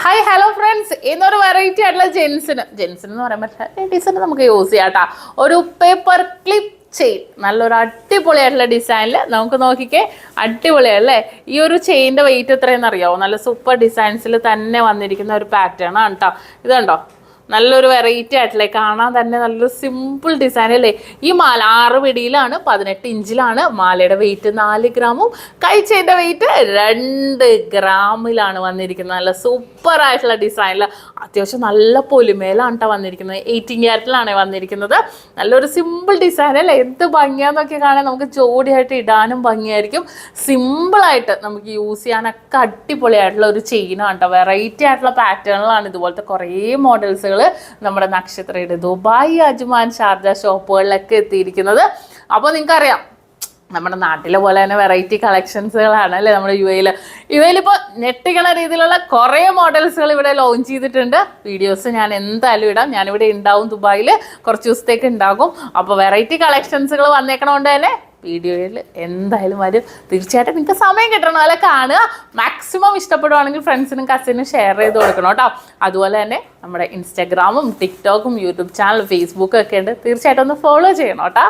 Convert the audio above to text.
Hi hello friends, ഇന്നൊരു variety ആയിട്ടുള്ള ജെൻസിന് എന്ന് പറയാൻ പറ്റില്ല, ലേഡീസിന് നമുക്ക് യൂസ് ചെയ്യാം കേട്ടോ. ഒരു പേപ്പർ ക്ലിപ്പ് ചെയിൻ, നല്ലൊരു അടിപൊളിയായിട്ടുള്ള ഡിസൈനിൽ നമുക്ക് നോക്കിക്കേ, അടിപൊളിയല്ലേ. ഈ ഒരു ചെയിൻ്റെ വെയിറ്റ് എത്രയെന്ന് അറിയാമോ? നല്ല സൂപ്പർ ഡിസൈൻസിൽ തന്നെ വന്നിരിക്കുന്ന ഒരു പാറ്റേൺ ആണ് കേട്ടോ. ഇതുണ്ടോ, നല്ലൊരു വെറൈറ്റി ആയിട്ടില്ലേ, കാണാൻ തന്നെ നല്ലൊരു സിമ്പിൾ ഡിസൈൻ അല്ലേ. ഈ മാല 6 പിടിയിലാണ്, 18 ഇഞ്ചിലാണ്. മാലയുടെ വെയിറ്റ് 4 ഗ്രാമും കൈ ചെയിൻ്റെ വെയിറ്റ് 2 ഗ്രാമിലാണ് വന്നിരിക്കുന്നത്. നല്ല സൂപ്പർ ആയിട്ടുള്ള ഡിസൈനിൽ അത്യാവശ്യം നല്ല പൊലിമേലാണ് കേട്ടോ വന്നിരിക്കുന്നത്. 18 ക്യാരറ്റിലാണ് വന്നിരിക്കുന്നത്. നല്ലൊരു സിമ്പിൾ ഡിസൈൻ അല്ലേ, എന്ത് ഭംഗിയാന്നൊക്കെ കാണാൻ നമുക്ക് ജോഡിയായിട്ട് ഇടാനും ഭംഗിയായിരിക്കും. സിമ്പിളായിട്ട് നമുക്ക് യൂസ് ചെയ്യാനൊക്കെ അടിപൊളിയായിട്ടുള്ള ഒരു ചെയിനാണ് കേട്ടോ. വെറൈറ്റി ആയിട്ടുള്ള പാറ്റേണിലാണ് ഇതുപോലത്തെ കുറേ മോഡൽസുകൾ നമ്മുടെ നക്ഷത്രയുടെ ദുബായ്, അജ്മാൻ, ഷാർജ ഷോപ്പുകളിലൊക്കെ എത്തിയിരിക്കുന്നത്. അപ്പോൾ നിങ്ങൾക്കറിയാം, നമ്മുടെ നാട്ടിലെ പോലെ തന്നെ വെറൈറ്റി കളക്ഷൻസുകളാണ് അല്ലേ നമ്മുടെ യു എയിലിപ്പോൾ ഞെട്ടിക്കണ രീതിയിലുള്ള കുറേ മോഡൽസുകൾ ഇവിടെ ലോഞ്ച് ചെയ്തിട്ടുണ്ട്. വീഡിയോസ് ഞാൻ എന്തായാലും ഇടാം. ഞാനിവിടെ ഉണ്ടാവും, ദുബായിൽ കുറച്ച് ദിവസത്തേക്ക് ഉണ്ടാകും. അപ്പോൾ വെറൈറ്റി കളക്ഷൻസുകൾ വന്നേക്കണോണ്ട് തന്നെ വീഡിയോയിൽ എന്തായാലും വരും. തീർച്ചയായിട്ടും നിങ്ങൾക്ക് സമയം കിട്ടണം, അല്ലെ കാണുക. മാക്സിമം ഇഷ്ടപ്പെടുവാണെങ്കിൽ ഫ്രണ്ട്സിനും കസിനും ഷെയർ ചെയ്ത് കൊടുക്കണം കേട്ടോ. അതുപോലെ തന്നെ നമ്മുടെ ഇൻസ്റ്റാഗ്രാമും ടിക്ടോക്കും യൂട്യൂബ് ചാനൽ ഫേസ്ബുക്കും ഒക്കെ ഉണ്ട്, തീർച്ചയായിട്ടും ഒന്ന് ഫോളോ ചെയ്യണം കേട്ടോ.